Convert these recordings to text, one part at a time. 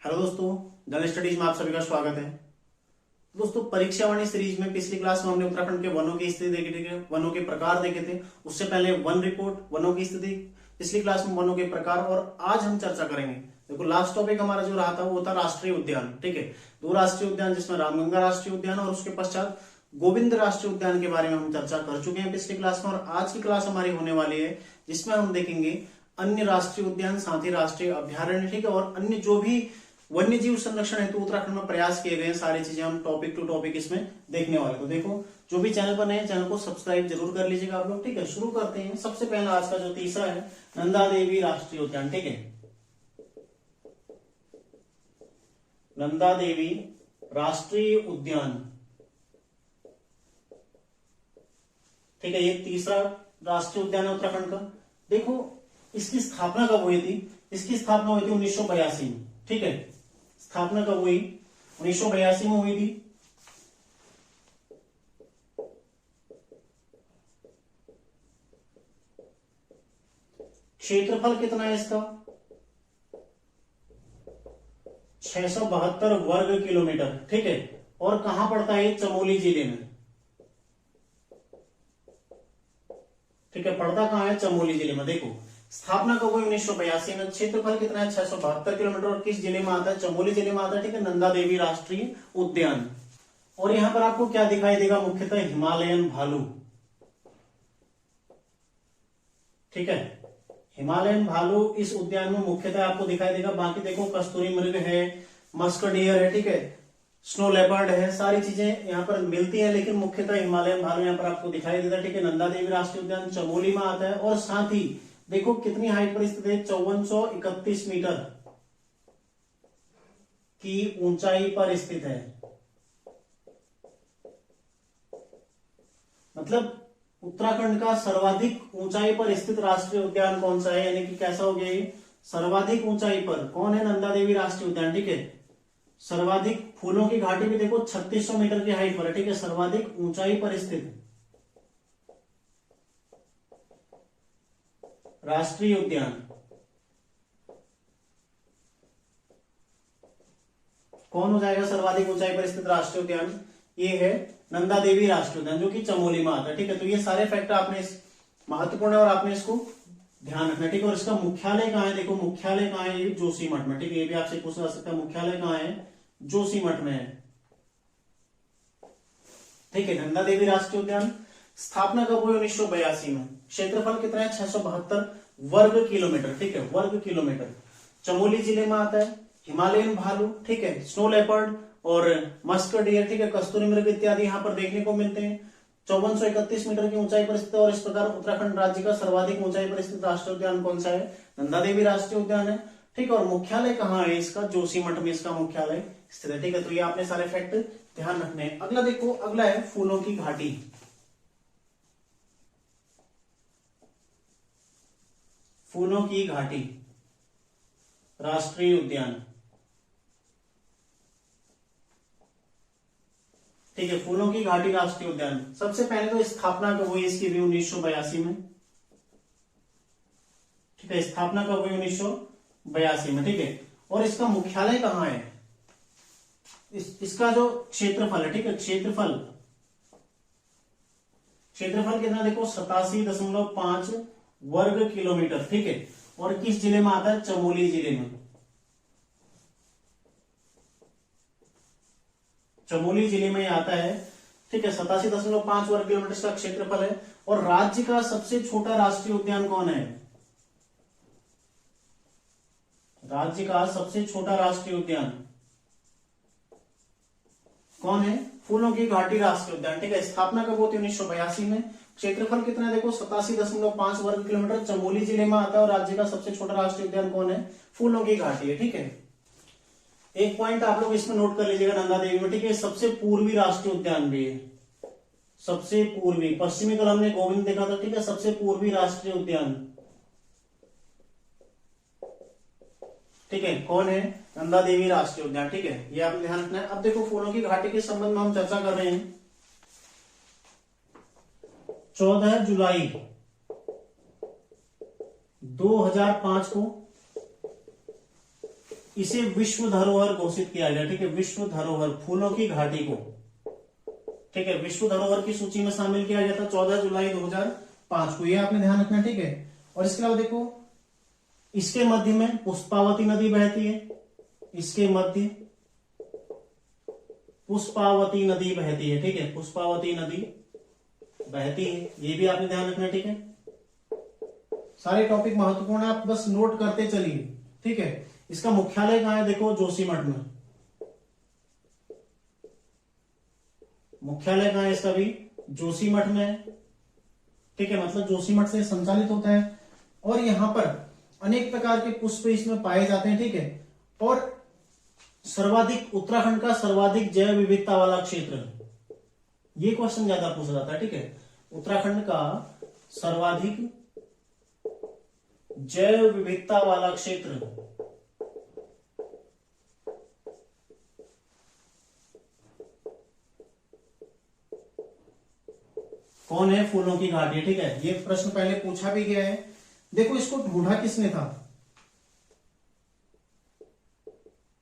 Hello दोस्तों, general studies में आप सभी का स्वागत है। दोस्तों, परीक्षावाणी सीरीज में पिछली क्लास में हमने उत्तराखंड के वनों की स्थिति देखे थे, वनों के प्रकार देखे थे। उससे पहले वन रिपोर्ट, वनों की स्थिति, पिछली क्लास में वनों के प्रकार, और आज हम चर्चा करेंगे। देखो, लास्ट टॉपिक हमारा जो रहा था वो था राष्ट्रीय उद्यान। ठीक है, दो राष्ट्रीय उद्यान जिसमें रामगंगा राष्ट्रीय उद्यान और उसके पश्चात गोविंद राष्ट्रीय उद्यान के बारे में हम चर्चा कर चुके हैं पिछली क्लास में। और आज की क्लास हमारी होने वाली है जिसमें हम देखेंगे अन्य राष्ट्रीय उद्यान, साथ ही राष्ट्रीय अभ्यारण्य, ठीक है, और अन्य जो भी वन्य जीव संरक्षण हेतु उत्तराखंड में प्रयास किए गए, सारी चीजें हम टॉपिक टू टॉपिक इसमें देखने वाले। तो देखो, जो भी चैनल पर नए हैं, चैनल को सब्सक्राइब जरूर कर लीजिएगा आप लोग। ठीक है, शुरू करते हैं। सबसे पहला आज का जो तीसरा है, नंदा देवी राष्ट्रीय उद्यान। ठीक है, नंदा देवी राष्ट्रीय उद्यान। ठीक है, ये तीसरा राष्ट्रीय उद्यान है उत्तराखंड का। देखो, इसकी स्थापना कब हुई थी? इसकी स्थापना हुई थी 1982 में। ठीक है, स्थापना कब हुई? 1982 में हुई थी। क्षेत्रफल कितना है इसका? 672 वर्ग किलोमीटर। ठीक है, और कहां पड़ता है? चमोली जिले में। ठीक है, पड़ता कहां है? चमोली जिले में। देखो, स्थापना कब हुई? 1982 में। क्षेत्रफल कितना है? 672 किलोमीटर। और किस जिले में आता है? चमोली जिले में आता है। ठीक है, नंदा देवी राष्ट्रीय उद्यान। और यहां पर आपको क्या दिखाई देगा? मुख्यतः हिमालयन भालू। ठीक है, हिमालयन भालू इस उद्यान में मुख्यतः आपको दिखाई देगा। बाकी देखो, कस्तूरी मृग है, मस्क डियर है, ठीक है, स्नो लेपर्ड है, सारी चीजें यहाँ पर मिलती हैं, लेकिन मुख्यतः हिमालयन भालू यहाँ पर आपको दिखाई देता है। ठीक है, नंदा देवी राष्ट्रीय उद्यान चमोली में आता है। और साथ ही देखो कितनी हाइट पर स्थित है? 5431 मीटर की ऊंचाई पर स्थित है। मतलब उत्तराखंड का सर्वाधिक ऊंचाई पर स्थित राष्ट्रीय उद्यान कौन सा है? यानी कि कैसा हो गया ये? सर्वाधिक ऊंचाई पर कौन है? नंदा देवी राष्ट्रीय उद्यान। ठीक है, सर्वाधिक फूलों की घाटी भी देखो 3600 मीटर की हाइट पर है। ठीक है, सर्वाधिक ऊंचाई पर स्थित राष्ट्रीय उद्यान कौन हो जाएगा? सर्वाधिक ऊंचाई पर स्थित राष्ट्रीय उद्यान ये है नंदा देवी राष्ट्रीय उद्यान, जो कि चमोली में आता है। ठीक है, तो ये सारे फैक्टर आपने महत्वपूर्ण है और आपने इसको ध्यान रखना। ठीक है, और इसका मुख्यालय कहाँ है? देखो, मुख्यालय कहाँ है? ये जोशीमठ में। ठीक है, ये भी आपसे पूछा जा सकता है, मुख्यालय कहाँ है? जोशीमठ में है। ठीक है, नंदा देवी राष्ट्रीय उद्यान स्थापना कब हुई? 1982 में। क्षेत्रफल कितना है? 672 वर्ग किलोमीटर। ठीक है, वर्ग किलोमीटर। चमोली जिले में आता है। हिमालयन भालू, ठीक है, स्नो लेपर्ड और मस्क डियर, ठीक है, कस्तूरी मृग इत्यादि यहाँ पर देखने को मिलते हैं। 5431 मीटर की ऊंचाई पर स्थित है। और इस प्रकार उत्तराखंड राज्य का सर्वाधिक ऊंचाई पर स्थित राष्ट्रीय उद्यान कौन सा है? नंदा देवी राष्ट्रीय उद्यान है। ठीक है, और मुख्यालय कहाँ है इसका? जोशीमठ में इसका मुख्यालय स्थित है। ठीक है, तो ये आपने सारे फैक्ट ध्यान रखने हैं। अगला देखो, अगला है फूलों की घाटी। फूलों की घाटी राष्ट्रीय उद्यान। ठीक है, फूलों की घाटी राष्ट्रीय उद्यान। सबसे पहले तो स्थापना कब हुई इसकी भी? 1982 में। ठीक है, स्थापना कब हुई? 1982 में। ठीक है, और इसका मुख्यालय कहाँ है? इसका जो क्षेत्रफल है, ठीक है, क्षेत्रफल कितना? देखो, 87.5 वर्ग किलोमीटर। ठीक है, और किस जिले में आता है? चमोली जिले में। चमोली जिले में आता है। ठीक है, 87.5 वर्ग किलोमीटर का क्षेत्रफल है। और राज्य का सबसे छोटा राष्ट्रीय उद्यान कौन है? राज्य का सबसे छोटा राष्ट्रीय उद्यान कौन है? फूलों की घाटी राष्ट्रीय उद्यान। ठीक है, स्थापना कब होती है? 1982 में। क्षेत्रफल कितना है? देखो, 87.5 वर्ग किलोमीटर, चमोली जिले में आता है। और राज्य का सबसे छोटा राष्ट्रीय उद्यान कौन है? फूलों की घाटी है। ठीक है, एक पॉइंट आप लोग इसमें नोट कर लीजिएगा, नंदा देवी में। ठीक है, सबसे पूर्वी राष्ट्रीय उद्यान भी है। सबसे पूर्वी, पश्चिमी कल हमने गोविंद देखा था। ठीक है, सबसे पूर्वी राष्ट्रीय उद्यान ठीक है कौन है? नंदा देवी राष्ट्रीय उद्यान। ठीक है, ये आपने ध्यान रखना है। अब देखो, फूलों की घाटी के संबंध में हम चर्चा कर रहे हैं। 14 जुलाई 2005 को इसे विश्व धरोहर घोषित किया गया। ठीक है, विश्व धरोहर फूलों की घाटी को, ठीक है, विश्व धरोहर की सूची में शामिल किया गया था 14 जुलाई 2005 को। ये आपने ध्यान रखना। ठीक है, और इसके अलावा देखो इसके मध्य में पुष्पावती नदी बहती है, इसके मध्य पुष्पावती नदी बहती है। ठीक है, पुष्पावती नदी बहती है, ये भी आपने ध्यान रखना। ठीक है, सारे टॉपिक महत्वपूर्ण है, आप बस नोट करते चलिए। ठीक है, इसका मुख्यालय कहां है, देखो जोशीमठ में। मुख्यालय कहां है इसका भी, जोशीमठ में है। ठीक है, मतलब जोशीमठ से संचालित होता है और यहां पर अनेक प्रकार के पुष्प इसमें पाए जाते हैं। ठीक है, और सर्वाधिक उत्तराखंड का सर्वाधिक जैव विविधता वाला क्षेत्र, ये क्वेश्चन ज्यादा पूछा जाता है। ठीक है, उत्तराखंड का सर्वाधिक जैव विविधता वाला क्षेत्र कौन है, फूलों की घाटी। ठीक है, ये प्रश्न पहले पूछा भी गया है। देखो इसको ढूंढा किसने था,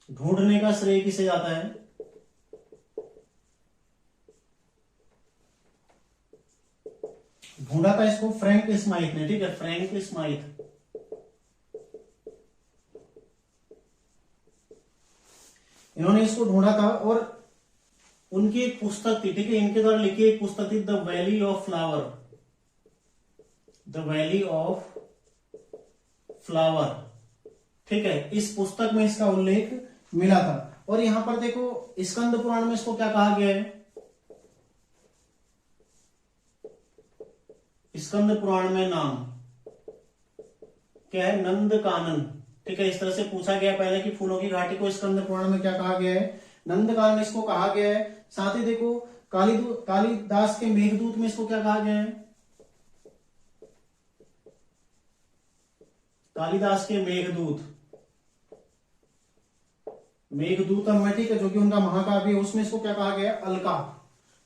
ढूंढने का श्रेय किसे जाता है, ढूंढा था इसको फ्रैंक स्माइथ ने। ठीक है, फ्रैंक स्माइथ। इन्होंने इसको ढूंढा था और उनकी एक पुस्तक थी। ठीक है, इनके द्वारा लिखी एक पुस्तक थी, the valley of flower, the valley of flower. ठीक है, इस पुस्तक में इसका उल्लेख मिला था। और यहां पर देखो स्कंद पुराण में इसको क्या कहा गया है, स्कंद पुराण में नाम क्या है, नंद कानन। ठीक है, इस तरह से पूछा गया पहले कि फूलों की घाटी को स्कंद पुराण में क्या कहा गया है, नंद कानन इसको कहा गया है। साथ ही देखो कालिदास के मेघदूत में इसको क्या कहा गया है, कालिदास के मेघदूत, मेघदूतम है। ठीक है, जो कि उनका महाकाव्य है, उसमें इसको क्या कहा गया है, अलका।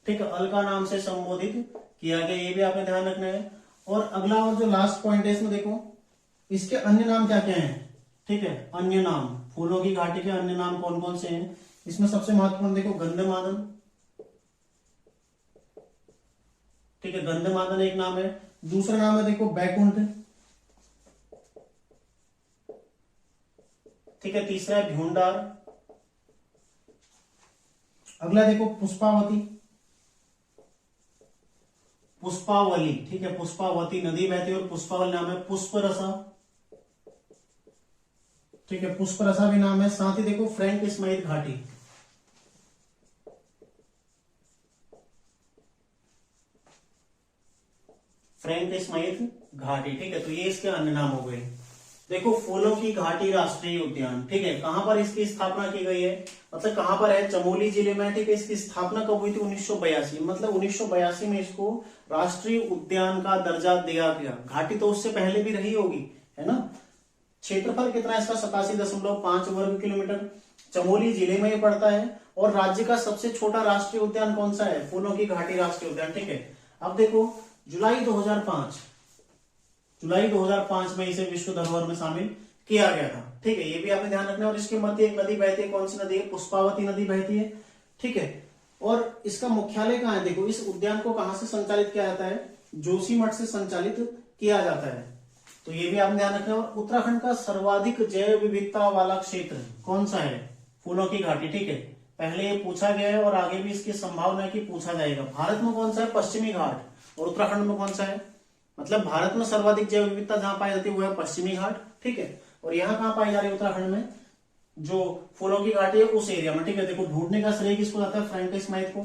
ठीक है, अलका नाम से संबोधित किया गया, ये भी आपने ध्यान रखना है। और अगला और जो लास्ट पॉइंट है इसमें देखो इसके अन्य नाम क्या क्या हैं। ठीक है, अन्य नाम, फूलों की घाटी के अन्य नाम कौन कौन से हैं, इसमें सबसे महत्वपूर्ण देखो गंधमादन। ठीक है, गंधमादन एक नाम है। दूसरा नाम है देखो बैकुंठ। ठीक है, तीसरा है भ्यूंडार। अगला देखो पुष्पावती, पुष्पावली। ठीक है, पुष्पावती नदी बहती है और पुष्पावली नाम है। पुष्परसा, ठीक है, पुष्परसा भी नाम है। साथ ही देखो फ्रैंक स्माइथ घाटी, फ्रैंक स्माइथ घाटी। ठीक है, तो ये इसके अन्य नाम हो गए। देखो फूलों की घाटी राष्ट्रीय उद्यान, ठीक है, कहां पर इसकी स्थापना की गई है, मतलब कहां पर है, चमोली जिले में। ठीक है, इसकी स्थापना कब हुई थी, 1982, मतलब 1982 में इसको राष्ट्रीय उद्यान का दर्जा दिया गया। घाटी तो उससे पहले भी रही होगी, है ना। क्षेत्रफल कितना है इसका, 87.5 वर्ग किलोमीटर। चमोली जिले में ये पड़ता है। और राज्य का सबसे छोटा राष्ट्रीय उद्यान कौन सा है, फूलों की घाटी राष्ट्रीय उद्यान। ठीक है, अब देखो जुलाई 2005 में इसे विश्व धरोहर में शामिल किया गया था। ठीक है, ये भी आपने ध्यान रखना है। और इसके मध्य एक नदी बहती है, कौन सी नदी है, पुष्पावती नदी बहती है। ठीक है, और इसका मुख्यालय कहां है, देखो इस उद्यान को कहां से संचालित किया जाता है, जोशीमठ से संचालित किया जाता है। तो ये भी आपने ध्यान रखना है। और उत्तराखंड का सर्वाधिक जैव विविधता वाला क्षेत्र कौन सा है, फूलों की घाटी। ठीक है, पहले ये पूछा गया है और आगे भी इसकी संभावना है कि पूछा जाएगा। भारत में कौन सा है, पश्चिमी घाट। और उत्तराखंड में कौन सा है, मतलब भारत में सर्वाधिक जैव विविधता जहां पाई जाती है वो है पश्चिमी घाट। ठीक है, और यहाँ कहां पाई जा रही है, उत्तराखंड में जो फूलों की घाटी है उस एरिया में। ठीक है, देखो ढूंढने का श्रेय किसको जाता है, फ्रैंक स्माइथ को।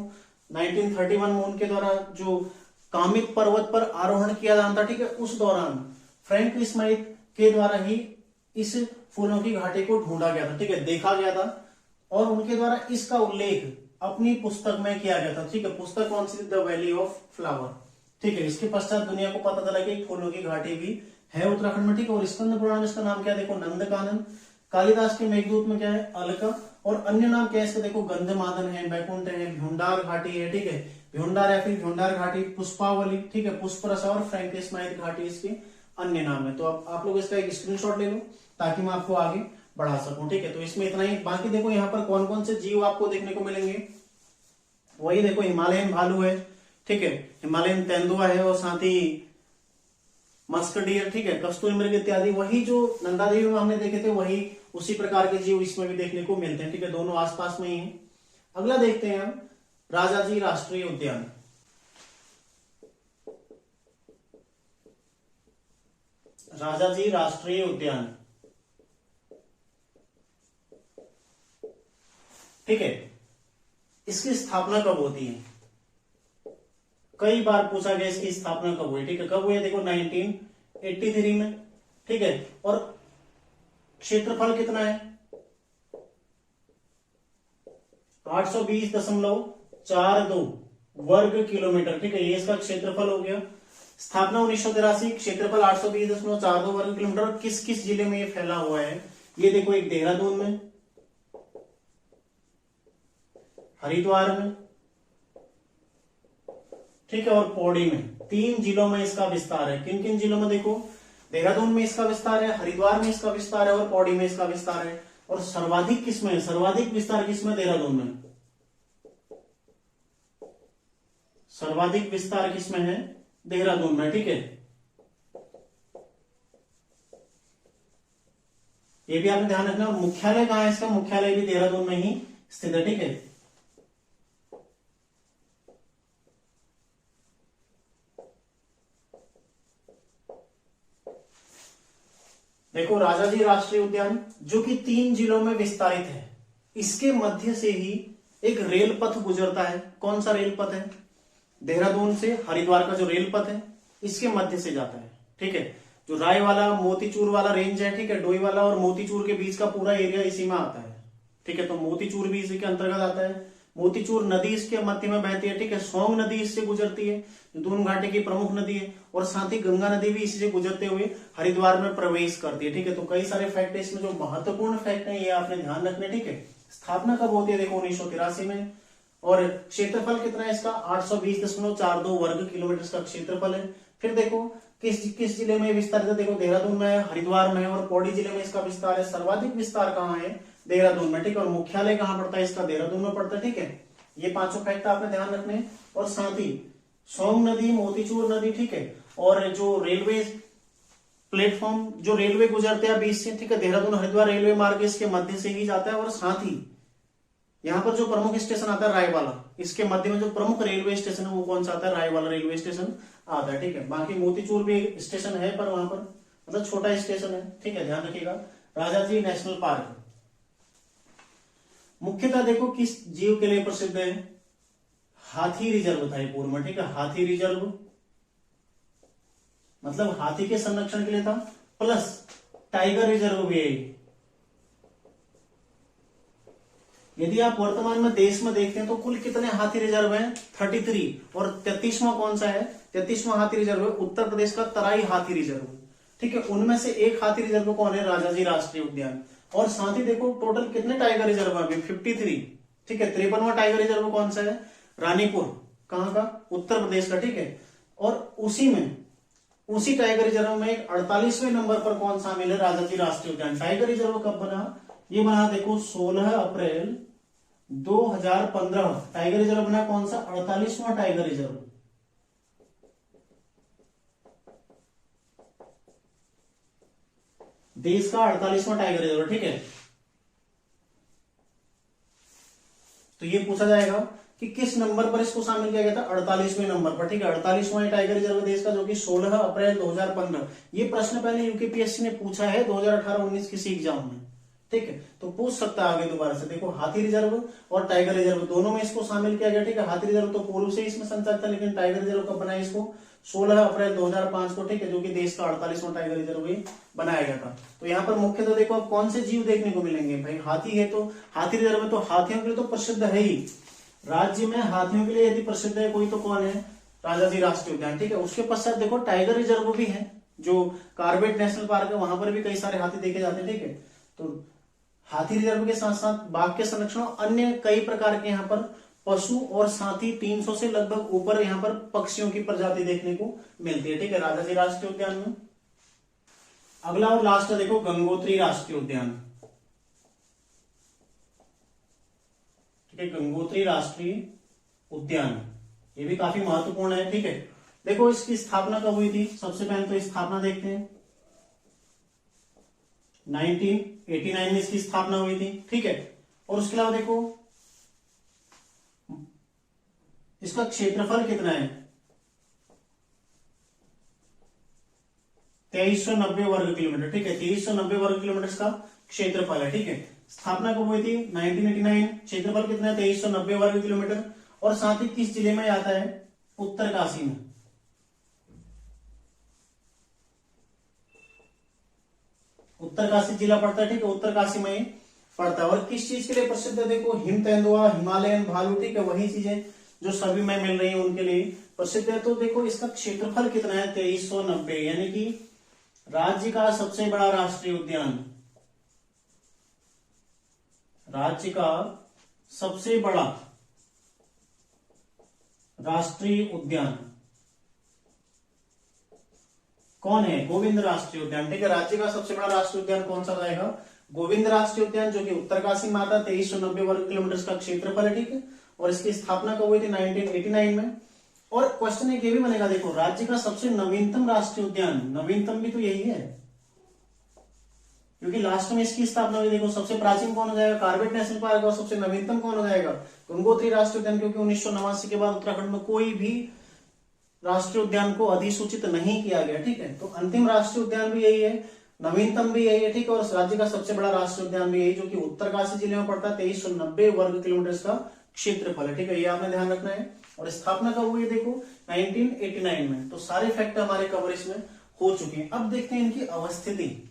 1931 में उनके द्वारा जो कामित पर्वत पर आरोहण किया जाता था, ठीक है, उस दौरान फ्रैंक स्माइथ के द्वारा ही इस फूलों की घाटी को ढूंढा गया था। ठीक है, देखा गया था और उनके द्वारा इसका उल्लेख अपनी पुस्तक में किया गया था। ठीक है, पुस्तक कौन सी थी, द वैली ऑफ फ्लावर। ठीक है, इसके पश्चात दुनिया को पता चला कि फूलों की घाटी भी है उत्तराखंड में। ठीक है, और स्कंद पुराण में इसका नाम क्या है, देखो नंदकानन। कालिदास के मेघदूत में क्या है, अलका। और अन्य नाम क्या है इसका, देखो गंधमादन है, बैकुंठ है, भ्यूंडार घाटी है। ठीक है, भ्यूंडार या फिर भ्यूंडार घाटी, पुष्पावली। ठीक है, पुष्परसा और फ्रैंक स्माइथ घाटी इसके अन्य नाम है। तो आप लोग इसका एक स्क्रीनशॉट ले लो ताकि मैं आपको आगे बढ़ा सकूं। ठीक है, तो इसमें इतना ही। बाकी देखो यहाँ पर कौन कौन से जीव आपको देखने को मिलेंगे, वही देखो हिमालयन भालू है, ठीक है, हिमालयन तेंदुआ है, और साथ ही मस्क डियर, ठीक है, कस्तूरी मृग इत्यादि। वही जो नंदा देवी में हमने देखे थे वही उसी प्रकार के जीव इसमें भी देखने को मिलते हैं। ठीक है, दोनों आसपास में ही है। अगला देखते हैं हम राजाजी राष्ट्रीय उद्यान। राजाजी राष्ट्रीय उद्यान, ठीक है, इसकी स्थापना कब होती है? कई बार पूछा गया इसकी स्थापना कब हुई। ठीक है, कब हुई है? देखो 1983 में। ठीक है, और क्षेत्रफल कितना है? 820.42 वर्ग किलोमीटर। ठीक है, ये इसका क्षेत्रफल हो गया। स्थापना 1983, क्षेत्रफल 820.42 वर्ग किलोमीटर। और किस किस जिले में ये फैला हुआ है? ये देखो, एक देहरादून में, हरिद्वार में, ठीक है, और पौड़ी में। 3 जिलों में इसका विस्तार है। किन किन जिलों में? देखो, देहरादून में इसका विस्तार है, हरिद्वार में इसका विस्तार है, और पौड़ी में इसका विस्तार है। और सर्वाधिक किसमें है? सर्वाधिक विस्तार किसमें? देहरादून में। सर्वाधिक विस्तार किसमें है? देहरादून में। ठीक है, ये भी आपने ध्यान रखना। मुख्यालय कहां है इसका? मुख्यालय भी देहरादून में ही स्थित है। ठीक है, देखो, राजाजी राष्ट्रीय उद्यान जो कि 3 जिलों में विस्तारित है, इसके मध्य से ही एक रेल पथ गुजरता है। कौन सा रेल पथ है? देहरादून से हरिद्वार का जो रेल पथ है, इसके मध्य से जाता है। ठीक है, जो राय वाला मोतीचूर वाला रेंज है, ठीक है, डोई वाला और मोतीचूर के बीच का पूरा एरिया इसी में आता है। ठीक है, तो मोतीचूर भी इसी के अंतर्गत आता है। मोतीचूर नदी इसके मध्य में बहती है। ठीक है, सोंग नदी इससे गुजरती है, दून घाटी की प्रमुख नदी है, और साथ ही गंगा नदी भी इसी से गुजरते हुए हरिद्वार में प्रवेश करती है। ठीक है, तो कई सारे फैक्ट है इसमें। जो महत्वपूर्ण फैक्ट है ये आपने ध्यान रखने। ठीक है, स्थापना कब होती है? देखो 1983 में। और क्षेत्रफल कितना है इसका? 820.42 वर्ग किलोमीटर का क्षेत्रफल है। फिर देखो किस किस जिले में विस्तारित है? देखो, देहरादून में, हरिद्वार में, और पौड़ी जिले में इसका विस्तार है। सर्वाधिक विस्तार कहाँ है? देहरादून में। ठीक है, और मुख्यालय कहाँ पड़ता है इसका? देहरादून में पड़ता है। ठीक है, ये 5 फैक्ट आपने ध्यान रखने। और साथ ही सोंग नदी, मोतीचूर नदी, ठीक है, और जो रेलवे प्लेटफॉर्म, जो रेलवे गुजरते हैं बीच से, ठीक है, देहरादून हरिद्वार रेलवे मार्ग इसके मध्य से ही जाता है। और साथ ही यहाँ पर जो प्रमुख स्टेशन आता है रायवाला, इसके मध्य में जो प्रमुख रेलवे स्टेशन है वो कौन सा आता है? रायवाला रेलवे स्टेशन आता है। ठीक है, बाकी मोतीचूर भी स्टेशन है, पर वहां पर मतलब छोटा स्टेशन है। ठीक है, ध्यान रखिएगा। राजाजी नेशनल पार्क मुख्यतः देखो किस जीव के लिए प्रसिद्ध है? हाथी रिजर्व था ये पूर्व में। ठीक है, हाथी रिजर्व मतलब हाथी के संरक्षण के लिए था, प्लस टाइगर रिजर्व भी है। यदि आप वर्तमान में देश में देखते हैं तो कुल कितने हाथी रिजर्व हैं? 33। और 33वां कौन सा है? 33वां हाथी रिजर्व है उत्तर प्रदेश का तराई हाथी रिजर्व। ठीक है, उनमें से एक हाथी रिजर्व कौन है? राजाजी राष्ट्रीय उद्यान। और साथ ही देखो टोटल कितने टाइगर रिजर्व है? 53। ठीक है, 53वां टाइगर रिजर्व कौन सा है? रानीपुर। कहां का? उत्तर प्रदेश का। ठीक है, और उसी टाइगर रिजर्व में 48वें नंबर पर कौन शामिल है? राजाजी राष्ट्रीय उद्यान। टाइगर रिजर्व कब बना? ये बना देखो 16 अप्रैल 2015। टाइगर रिजर्व बना कौन सा? 48वां टाइगर रिजर्व। देश का 48वां टाइगर रिजर्व। ठीक है, तो ये पूछा जाएगा कि किस नंबर पर इसको शामिल किया गया था? 48वें नंबर पर। ठीक है, 48वां टाइगर रिजर्व देश का, जो कि 16 अप्रैल 2015। ये प्रश्न पहले यूकेपीएससी ने पूछा है 2018-19 किसी एग्जाम में। ठीक है, तो पूछ सकता है आगे दोबारा से। देखो, हाथी रिजर्व और टाइगर रिजर्व दोनों में इसको शामिल किया गया। ठीक है, हाथी रिजर्व तो पूर्व से इसमें संचालित था, लेकिन टाइगर रिजर्व कब बनाया इसको? 16 अप्रैल 2005 को। ठीक है, जो कि देश का 48वां टाइगर रिजर्व भी बनाया गया था। तो यहाँ पर मुख्यतः देखो अब कौन से जीव देखने को मिलेंगे? भाई हाथी है, तो हाथी रिजर्व में तो हाथियों के लिए तो प्रसिद्ध है ही। राज्य में हाथियों के लिए यदि प्रसिद्ध है कोई तो कौन है? राजाजी राष्ट्रीय उद्यान। ठीक है, उसके पश्चात देखो टाइगर रिजर्व भी है, जो कार्बेट नेशनल पार्क है, वहां पर भी कई सारे हाथी देखे जाते हैं। ठीक है, तो हाथी रिजर्व के साथ साथ बाघ के संरक्षण अन्य कई प्रकार के यहाँ पर पशु और साथ ही 300 से लगभग ऊपर यहाँ पर पक्षियों की प्रजाति देखने को मिलती है। ठीक है, राजाजी राष्ट्रीय उद्यान में। अगला और लास्ट देखो गंगोत्री राष्ट्रीय उद्यान। ठीक है, गंगोत्री राष्ट्रीय उद्यान, ये भी काफी महत्वपूर्ण है। ठीक है, देखो इसकी स्थापना कब हुई थी, सबसे पहले तो स्थापना देखते हैं। 1989 में इसकी स्थापना हुई थी। ठीक है, और उसके अलावा देखो इसका क्षेत्रफल कितना है, 2390 वर्ग किलोमीटर। ठीक है, 2390 वर्ग किलोमीटर का क्षेत्रफल है। ठीक है, स्थापना कब हुई थी, 1989, क्षेत्रफल कितना है, 2390 वर्ग किलोमीटर। और साथ ही किस जिले में आता है, उत्तरकाशी में। उत्तरकाशी जिला पड़ता है। ठीक है, उत्तरकाशी में पड़ता है। और किस चीज के लिए प्रसिद्ध है, देखो हिम तेंदुआ, हिमालयन भालू। ठीक है, वही चीजें जो सभी में मिल रही है उनके लिए प्रसिद्ध है। तो देखो इसका क्षेत्रफल कितना है, 2390, यानी कि राज्य का सबसे बड़ा राष्ट्रीय उद्यान, राज्य का सबसे बड़ा राष्ट्रीय उद्यान कौन है, गोविंद राष्ट्रीय उद्यान। ठीक है, राज्य का सबसे बड़ा राष्ट्रीय उद्यान कौन सा रहेगा, गोविंद राष्ट्रीय उद्यान, जो कि उत्तरकाशी में आता है। 2390 वर्ग किलोमीटर का क्षेत्रफल है। ठीक है, और इसकी स्थापना कब हुई थी, 1989 में। और क्वेश्चन एक ये भी बनेगा, देखो राज्य का सबसे नवीनतम राष्ट्रीय उद्यान, नवीनतम भी तो यही है क्योंकि लास्ट में इसकी स्थापना हुई। देखो सबसे प्राचीन कौन हो जाएगा, कॉर्बेट नेशनल पार्क, और सबसे नवीनतम कौन हो जाएगा, गंगोत्री राष्ट्रीय उद्यान, क्योंकि 1989 के बाद उत्तराखंड में कोई भी राष्ट्रीय उद्यान को अधिसूचित नहीं किया गया। ठीक है, तो अंतिम राष्ट्रीय उद्यान भी यही है, नवीनतम भी यही है। ठीक है, और राज्य का सबसे बड़ा राष्ट्रीय उद्यान भी यही, जो कि उत्तरकाशी जिले में पड़ता है। 2390 वर्ग किलोमीटर का क्षेत्रफल है। ठीक है, ये आपने ध्यान रखना है। और स्थापना कब हुई है, देखो 1989 में। तो सारे फैक्ट हमारे कवरेज में हो चुके हैं। अब देखते हैं इनकी अवस्थिति,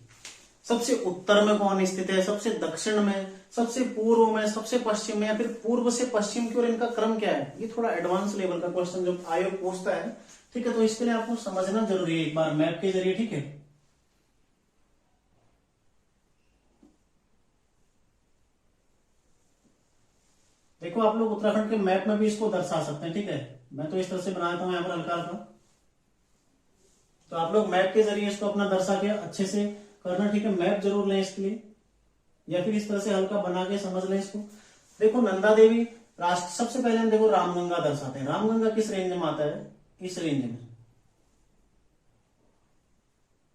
सबसे उत्तर में कौन स्थित है, सबसे दक्षिण में, सबसे पूर्व में, सबसे पश्चिम में, या फिर पूर्व से पश्चिम की ओर इनका क्रम क्या है। ये थोड़ा एडवांस लेवल का क्वेश्चन जो आयोग पूछता है। ठीक है, तो इसके लिए आपको समझना जरूरी है एक बार मैप के जरिए। ठीक है, देखो आप लोग उत्तराखंड के मैप में भी इसको दर्शा सकते हैं। ठीक है, मैं तो इस तरह से बनाता हूं यहाँ पर हल्का हल्का, तो आप लोग मैप के जरिए इसको अपना दर्शा के अच्छे से करना। ठीक है, मैप जरूर लें इसके लिए, या फिर इस तरह से हल्का बना के समझ लें इसको। देखो नंदा देवी राष्ट्र, सबसे पहले हम देखो रामगंगा दर्शाते हैं। रामगंगा किस रेंज में आता है, इस रेंज में,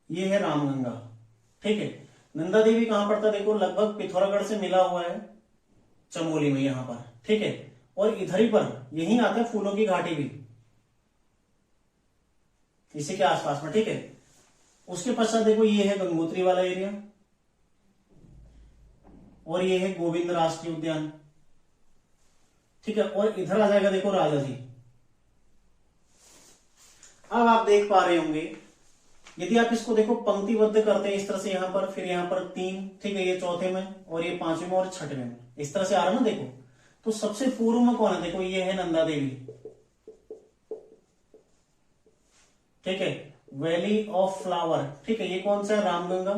ये है रामगंगा। ठीक है, नंदा देवी कहां पड़ता है, देखो लगभग पिथौरागढ़ से मिला हुआ है, चमोली में यहां पर। ठीक है, और इधर ही पर यही आता है फूलों की घाटी भी, इसी के आसपास में। ठीक है, उसके पश्चात देखो ये है गंगोत्री वाला एरिया, और ये है गोविंद राष्ट्रीय उद्यान। ठीक है, और इधर आ जाएगा देखो राजा जी। अब आप देख पा रहे होंगे, यदि आप इसको देखो पंक्तिबद्ध करते हैं इस तरह से, यहां पर, फिर यहां पर 3, ठीक है, ये चौथे में, और ये 5वें में, और 6वें में, इस तरह से आ रहा है ना। देखो तो सबसे पूर्व में कौन है, देखो ये है नंदा देवी। ठीक है, वैली ऑफ फ्लावर। ठीक है, ये कौन सा है, रामगंगा।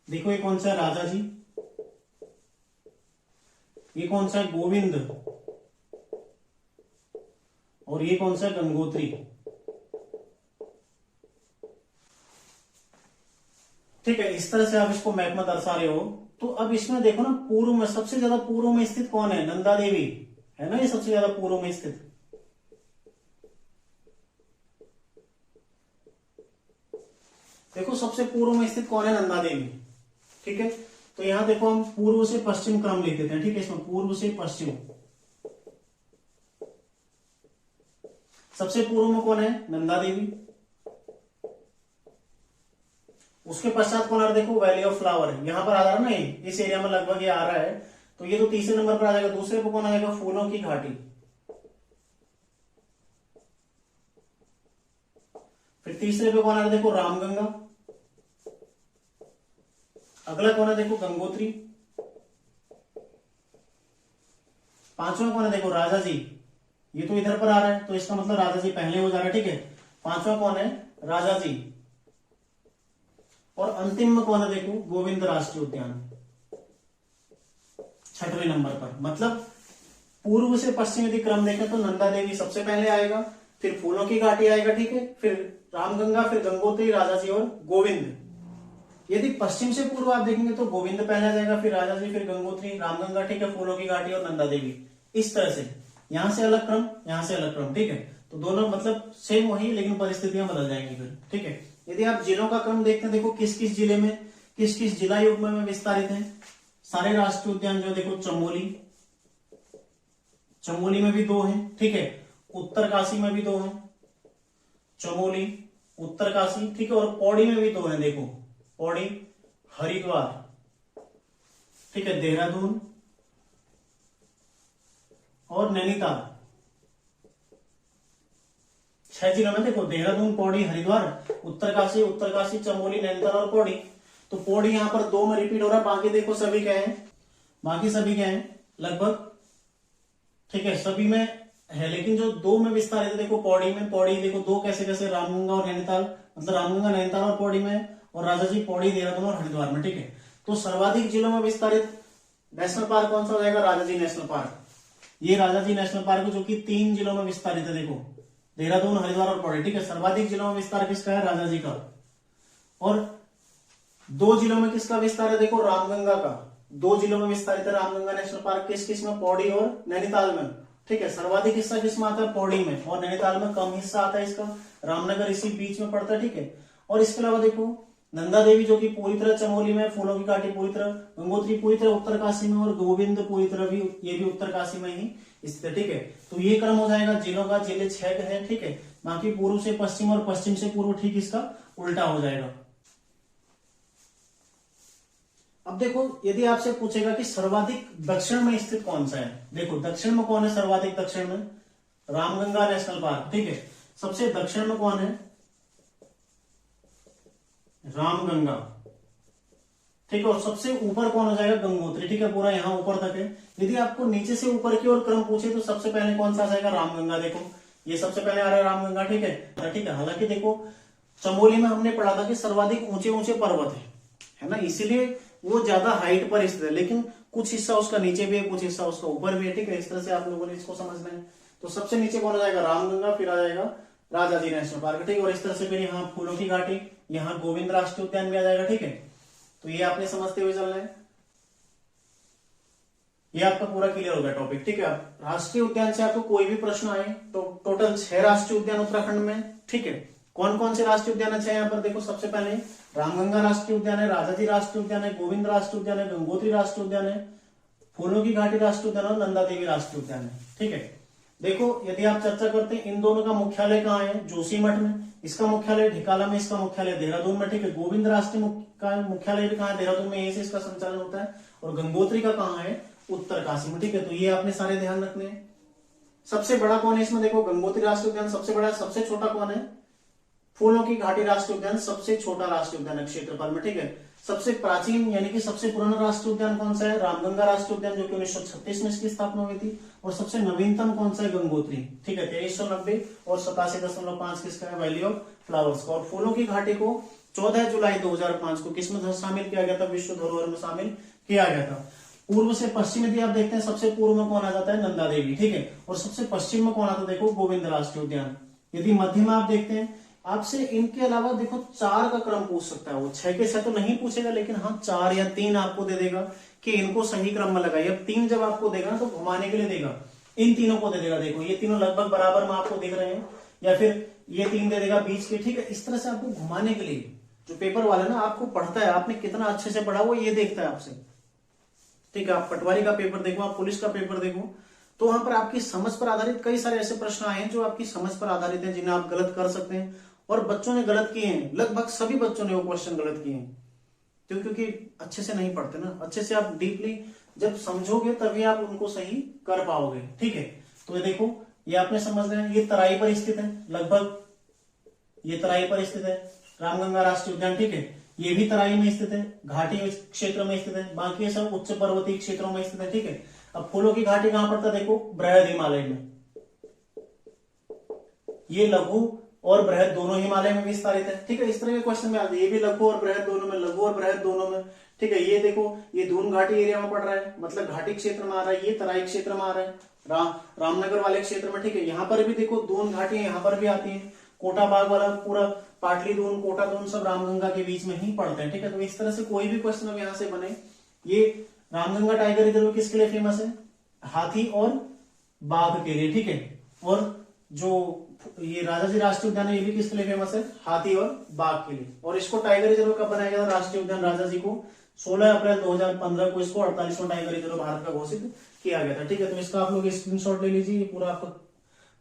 देखो ये कौन सा है, राजा जी। ये कौन सा है, गोविंद। और ये कौन सा है, गंगोत्री। ठीक है, इस तरह से आप इसको मैप में दर्शा रहे हो। तो अब इसमें देखो ना, पूर्व में सबसे ज्यादा पूर्व में स्थित कौन है, नंदा देवी है ना, ये सबसे ज्यादा पूर्व में स्थित। देखो सबसे पूर्व में स्थित कौन है, नंदा देवी। ठीक है, तो यहां देखो हम पूर्व से पश्चिम क्रम लिख देते हैं। ठीक है, इसमें पूर्व से पश्चिम, सबसे पूर्व में कौन है, नंदा देवी। उसके पश्चात कौन आ रहा है, देखो वैली ऑफ फ्लावर, यहां पर आ रहा है ना, ये इस एरिया में लगभग ये आ रहा है। तो ये तो तीसरे नंबर पर आ जाएगा। दूसरे पर कौन आ जाएगा, फूलों की घाटी। फिर तीसरे पे कौन आ रहा है, देखो रामगंगा। अगला कौन है, देखो गंगोत्री। पांचवा कौन है, देखो राजा जी। ये तो इधर पर आ रहा है, तो इसका मतलब राजा जी पहले हो जा रहा है। ठीक है, पांचवा कौन है, राजा जी। और अंतिम में कौन है, देखो गोविंद राष्ट्रीय उद्यान 6वें नंबर पर। मतलब पूर्व से पश्चिम यदि क्रम देखें तो नंदा देवी सबसे पहले आएगा, फिर फूलों की घाटी आएगा। ठीक है, फिर रामगंगा, फिर गंगोत्री, राजा जी और गोविंद। यदि पश्चिम से पूर्व आप देखेंगे तो गोविंद पहले आ जाएगा, फिर राजा जी, फिर गंगोत्री, रामगंगा, ठीक है, फूलों की घाटी और नंदा देवी। इस तरह से यहां से अलग क्रम, यहां से अलग क्रम, ठीक है। तो दोनों मतलब सेम वही, लेकिन परिस्थितियां बदल जाएंगी फिर, ठीक है। यदि आप जिलों का क्रम देखते हैं, देखो किस किस जिले में, किस किस जिला युग्म में विस्तारित है सारे राष्ट्रीय उद्यान जो देखो, चमोली में भी 2 हैं, ठीक है, उत्तरकाशी में भी 2 हैं, चमोली, उत्तरकाशी, ठीक है, और पौड़ी में भी 2 हैं, देखो पौड़ी, हरिद्वार, ठीक है, देहरादून और नैनीताल। 6 जिलों में देखो, देहरादून, पौड़ी, हरिद्वार, उत्तरकाशी, चमोली, नैनीताल और पौड़ी। तो पौड़ी यहां पर 2 में रिपीट हो रहा है, बाकी देखो सभी क्या है, बाकी सभी क्या है लगभग, ठीक है, सभी में है, लेकिन जो 2 में विस्तारित है देखो पौड़ी में, पौड़ी देखो 2 कैसे कैसे, रामगंगा और नैनीताल, मतलब रामगंगा, नैनीताल और पौड़ी में, और राजाजी, पौड़ी, देहरादून और हरिद्वार में, ठीक है। तो सर्वाधिक जिलों में विस्तारित नेशनल पार्क कौन सा हो जाएगा, राजाजी नेशनल पार्क। ये राजाजी नेशनल पार्क जो कि 3 जिलों में विस्तारित है, देखो देहरादून, हरिद्वार और पौड़ी, ठीक है। सर्वाधिक जिलों में विस्तार किसका है, राजाजी का। और 2 जिलों में किसका विस्तार है, देखो रामगंगा का। 2 जिलों में विस्तारित है रामगंगा नेशनल पार्क, किस किस में, पौड़ी और नैनीताल में, ठीक है। सर्वाधिक हिस्सा किसमें आता है, पौड़ी में, और नैनीताल में कम हिस्सा आता है इसका, रामनगर इसी बीच में पड़ता है, ठीक है। और इसके अलावा देखो नंदा देवी जो कि पूरी तरह चमोली में, फूलों की घाटी पूरी तरह, गंगोत्री पूरी तरह उत्तरकाशी में, और गोविंद पूरी तरह भी, ये भी उत्तरकाशी में ही स्थित, ठीक है। तो ये क्रम हो जाएगा जिलों का, जिले 6 है, ठीक है। बाकी पूर्व से पश्चिम और पश्चिम से पूर्व, ठीक इसका उल्टा हो जाएगा। अब देखो यदि आपसे पूछेगा कि सर्वाधिक दक्षिण में स्थित कौन सा है, देखो दक्षिण में कौन है, सर्वाधिक दक्षिण में रामगंगा नेशनल पार्क, ठीक है। सबसे दक्षिण में कौन है, रामगंगा, ठीक है। और सबसे ऊपर कौन हो जाएगा, गंगोत्री, ठीक है, पूरा यहां ऊपर तक है। यदि आपको नीचे से ऊपर की ओर क्रम पूछे तो सबसे पहले कौन सा आ जाएगा, रामगंगा, देखो ये सबसे पहले आ रहा है रामगंगा, ठीक है, ठीक है। हालांकि देखो चमोली में हमने पढ़ा था कि सर्वाधिक ऊंचे ऊंचे पर्वत है ना, इसीलिए वो ज्यादा हाइट पर स्थित है, लेकिन कुछ हिस्सा उसका नीचे भी है, कुछ हिस्सा उसका ऊपर भी है, ठीक है। इस तरह से आप लोगों ने इसको समझना है। तो सबसे नीचे कौन आ जाएगा, रामगंगा, फिर आ जाएगा राजाजी नेशनल पार्क, ठीक है। और इस तरह से फिर यहाँ फूलों की घाटी, यहाँ गोविंद राष्ट्रीय उद्यान भी आ जाएगा, ठीक है। तो ये आपने समझते हुए चलना है, ये आपका पूरा क्लियर हो गया टॉपिक, ठीक है। राष्ट्रीय उद्यान से आपको कोई भी प्रश्न आए तो टोटल 6 राष्ट्रीय उद्यान उत्तराखंड में, ठीक है। कौन कौन से राष्ट्रीय उद्यान है यहाँ पर, देखो सबसे पहले रामगंगा राष्ट्रीय उद्यान है, राजाजी राष्ट्रीय उद्यान है, गोविंद राष्ट्रीय उद्यान है, गंगोत्री राष्ट्रीय उद्यान है, फूलों की घाटी राष्ट्रीय उद्यान और नंदा देवी राष्ट्रीय उद्यान है, ठीक है। देखो यदि आप चर्चा करते हैं इन दोनों का मुख्यालय कहाँ है, जोशीमठ में, इसका मुख्यालय ढिकाला में, इसका मुख्यालय देहरादून में, ठीक है। गोविंद राष्ट्रीय का मुख्यालय भी कहाँ है, देहरादून में, यहीं से इसका संचालन होता है। और गंगोत्री का कहाँ है, उत्तरकाशी में, ठीक है। तो ये आपने सारे ध्यान रखने हैं। सबसे बड़ा कौन है इसमें, देखो गंगोत्री राष्ट्रीय उद्यान सबसे बड़ा, सबसे छोटा कौन है, फूलों की घाटी राष्ट्रीय उद्यान सबसे छोटा राष्ट्रीय उद्यान है क्षेत्रफल में, ठीक है। सबसे प्राचीन यानी कि सबसे पुराना राष्ट्रीय उद्यान कौन सा है, रामगंगा राष्ट्रीय उद्यान जो कि 1936 में इसकी स्थापना हुई थी। और सबसे नवीनतम कौन सा है, गंगोत्री, ठीक है, 2390 और 87.5 किसका है, वैली ऑफ फ्लावर्स का। और फूलों की घाटी को 14 जुलाई 2005 को किसमें शामिल किया गया था, विश्व धरोहर में शामिल किया गया था। पूर्व से पश्चिम यदि आप देखते हैं, सबसे पूर्व में कौन आ जाता है, नंदा देवी, ठीक है। और सबसे पश्चिम में कौन आता है, देखो गोविंद राष्ट्रीय उद्यान। यदि मध्य में आप देखते हैं, आपसे इनके अलावा देखो 4 का क्रम पूछ सकता है, वो 6 के 6 तो नहीं पूछेगा, लेकिन हाँ 4 या 3 आपको दे देगा कि इनको सही क्रम में लगाइए। अब 3 जब आपको देगा ना तो घुमाने के लिए देगा, इन तीनों को दे देगा, देखो ये तीनों लगभग बराबर में आपको दिख रहे हैं, या फिर ये 3 दे देगा बीच के, ठीक है। इस तरह से आपको घुमाने के लिए जो पेपर वाला ना आपको पढ़ता है, आपने कितना अच्छे से पढ़ा वो ये देखता है आपसे, ठीक है। आप पटवारी का पेपर देखो, आप पुलिस का पेपर देखो, तो वहां पर आपकी समझ पर आधारित कई सारे ऐसे प्रश्न आए हैं जो आपकी समझ पर आधारित हैं, जिन्हें आप गलत कर सकते हैं। और बच्चों ने गलत किए हैं, लगभग सभी बच्चों ने वो क्वेश्चन गलत किए हैं, क्योंकि अच्छे से नहीं पढ़ते ना, अच्छे से आप डीपली जब समझोगे तभी आप उनको सही कर पाओगे, ठीक है। तो ये देखो ये आपने समझ लिया, ये तराई पर स्थित है, लगभग ये तराई पर स्थित है रामगंगा राष्ट्रीय उद्यान, ठीक है। ये भी तराई में स्थित है, घाटी क्षेत्र में स्थित है, बाकी सब उच्च पर्वतीय क्षेत्रों में स्थित है, ठीक है। अब फूलों की घाटी कहां पड़ता है, देखो बृहद हिमालय में, ये लघु और बृहद दोनों हिमालय में विस्तारित है, ठीक है। इस तरह के क्वेश्चन में आते हैं, ये भी लघु और बृहद दोनों में, लघु और बृहद दोनों में, ठीक है। ये देखो ये दून घाटी एरिया में पड़ रहा है, मतलब घाटी क्षेत्र में आ रहा है, ये तराई क्षेत्र में आ रहा है, रामनगर वाले क्षेत्र में, ठीक है। यहाँ पर भी देखो दून घाटी यहाँ पर भी आती है, कोटा बाग वाला पूरा पाटलिदून कोटादून सब रामगंगा के बीच में ही पड़ते हैं, ठीक है। तो इस तरह से कोई भी क्वेश्चन अब यहां से बने, ये रामगंगा टाइगर रिजर्व किसके लिए फेमस है, हाथी और बाघ के लिए, ठीक है। और जो ये राजाजी राष्ट्रीय उद्यान है ये भी किसके लिए फेमस है, हाथी और बाघ के लिए। और इसको टाइगर रिजर्व कब बनाया गया था, राष्ट्रीय उद्यान राजाजी को 16 अप्रैल 2015 को इसको 48वां टाइगर रिजर्व भारत का घोषित किया गया था, ठीक है। तो इसका आप लोग स्क्रीनशॉट ले लीजिए, ये पूरा आपका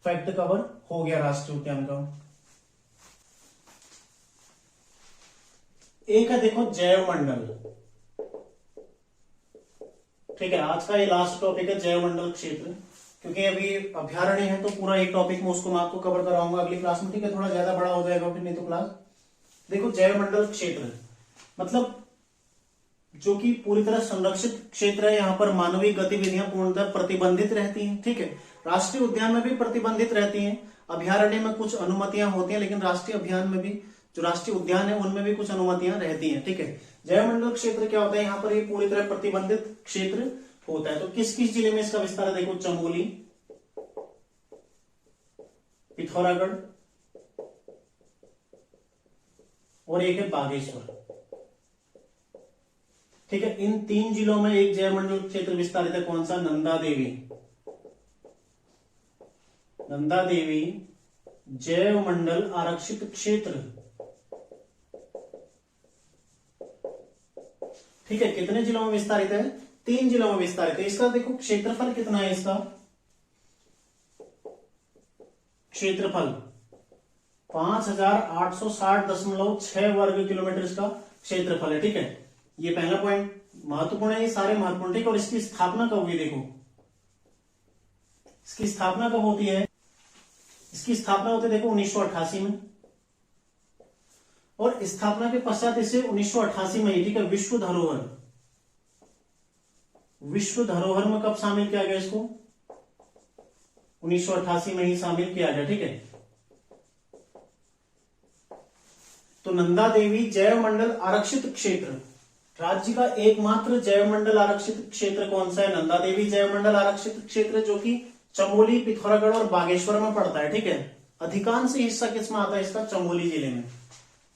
फैक्ट कवर हो गया राष्ट्रीय उद्यान का। एक है देखो जैव मंडल, ठीक है। आज का ये लास्ट टॉपिक है जैव मंडल क्षेत्र, क्योंकि अभी अभ्यारण्य है तो पूरा एक टॉपिक में उसको मैं आपको कवर कराऊंगा अगली क्लास में, ठीक है। थोड़ा ज्यादा बड़ा हो जाएगा फिर नहीं तो क्लास। देखो जैव मंडल क्षेत्र मतलब जो कि पूरी तरह संरक्षित क्षेत्र है, यहाँ पर मानवीय गतिविधियां पूर्णतः प्रतिबंधित रहती हैं, ठीक है। राष्ट्रीय उद्यान में भी प्रतिबंधित रहती हैं, अभ्यारण्य में कुछ अनुमतियां होती हैं, लेकिन राष्ट्रीय अभियान में भी जो राष्ट्रीय उद्यान है उनमें भी कुछ अनुमतियां रहती हैं, ठीक है। जैव मंडल क्षेत्र क्या होता है, यहाँ पर ये पूरी तरह प्रतिबंधित क्षेत्र होता है। तो किस किस जिले में इसका विस्तार है, देखो चमोली, पिथौरागढ़ और एक है बागेश्वर, ठीक है। इन 3 जिलों में एक जैव मंडल क्षेत्र विस्तारित है, कौन सा, नंदा देवी। नंदा देवी जैव मंडल आरक्षित क्षेत्र, ठीक है। कितने जिलों में विस्तारित है, 3 जिलों में विस्तारित है। इसका देखो क्षेत्रफल कितना है, इसका क्षेत्रफल 5860.6 वर्ग किलोमीटर इसका क्षेत्रफल है, ठीक है। ये पहला पॉइंट महत्वपूर्ण है, ये सारे महत्वपूर्ण, ठीक है। और इसकी स्थापना कब हुई, देखो इसकी स्थापना कब होती है, इसकी स्थापना होती है देखो 1988 में, और स्थापना के पश्चात इसे 1988 में, ठीक है, विश्व धरोहर में कब शामिल किया गया, इसको 1988 में ही शामिल किया गया, ठीक है। तो नंदा देवी जैव मंडल आरक्षित क्षेत्र, राज्य का एकमात्र जैव मंडल आरक्षित क्षेत्र कौन सा है, नंदा देवी जैव मंडल आरक्षित क्षेत्र, जो कि चमोली, पिथौरागढ़ और बागेश्वर में पड़ता है, ठीक है। अधिकांश हिस्सा किसमें आता है, इसका चमोली जिले में,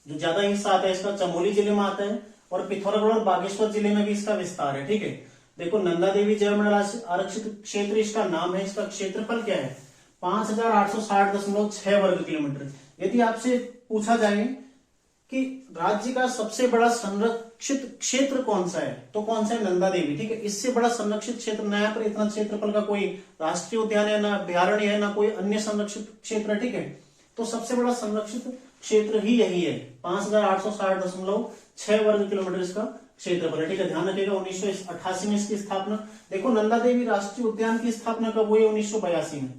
जो ज्यादा हिस्सा आता है इसका चमोली जिले में आता है, और पिथौरागढ़ और बागेश्वर जिले में भी इसका विस्तार है, ठीक है। देखो नंदा देवी जैव मंडल आरक्षित क्षेत्र इसका नाम है, इसका क्षेत्रफल क्या है, 5860.6 वर्ग किलोमीटर। यदि आपसे पूछा जाए कि राज्य का सबसे बड़ा संरक्षित क्षेत्र कौन सा है, तो कौन सा है, नंदा देवी, ठीक है। इससे बड़ा संरक्षित क्षेत्र न, यहाँ पर इतना क्षेत्रफल का कोई राष्ट्रीय उद्यान है, ना अभ्यारण्य है, ना कोई अन्य संरक्षित क्षेत्र है, ठीक है। तो सबसे बड़ा संरक्षित क्षेत्र ही यही है, 5860.6 वर्ग किलोमीटर इसका क्षेत्रफल है, ठीक है। ध्यान रखिएगा 1988 में इसकी स्थापना। देखो नंदा देवी राष्ट्रीय उद्यान की स्थापना कब हुई, 1982 में,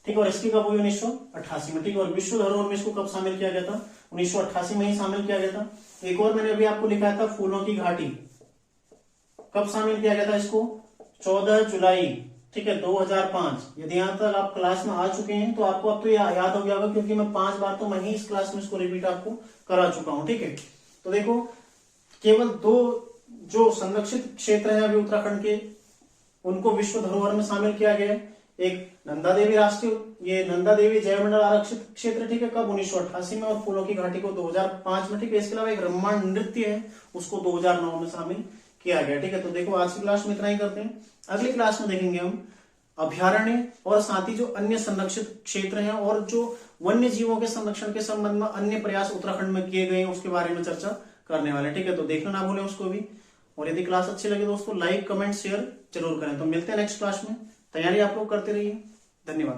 ठीक है। और इसकी कब हुई, 1988 में, ठीक है। और विश्व धरोहर में इसको कब शामिल किया गया था, 1988 में ही शामिल किया गया था। एक और मैंने अभी आपको लिखा था फूलों की घाटी, कब शामिल किया गया था इसको, 14 जुलाई, ठीक है, 2005। यदि यहां तक आप क्लास में आ चुके हैं तो आपको अब तो याद हो गया होगा, क्योंकि मैं 5 बार तो मैं ही इस क्लास में इसको रिपीट आपको करा चुका हूं, ठीक है। तो देखो केवल 2 जो संरक्षित क्षेत्र है अभी उत्तराखंड के, उनको विश्व धरोहर में शामिल किया गया है। एक नंदा देवी ये नंदा देवी जैव मंडल आरक्षित क्षेत्र, ठीक है, कब 1988 में, और फूलों की घाटी को 2005 में, ठीक है। इसके अलावा एक ब्रह्मांड नृत्य है, उसको 2009 में शामिल किया गया, ठीक है। तो देखो आज की क्लास में इतना ही करते हैं, अगली क्लास में देखेंगे हम अभ्यारण्य और साथ ही जो अन्य संरक्षित क्षेत्र हैं और जो वन्य जीवों के संरक्षण के संबंध में अन्य प्रयास उत्तराखंड में किए गए हैं उसके बारे में चर्चा करने वाले, ठीक है। तो देखना ना भूलें उसको भी, और यदि क्लास अच्छी लगे दोस्तों लाइक कमेंट शेयर जरूर करें। तो मिलते हैं नेक्स्ट क्लास में, तैयारी आप लोग करते रहिए, धन्यवाद।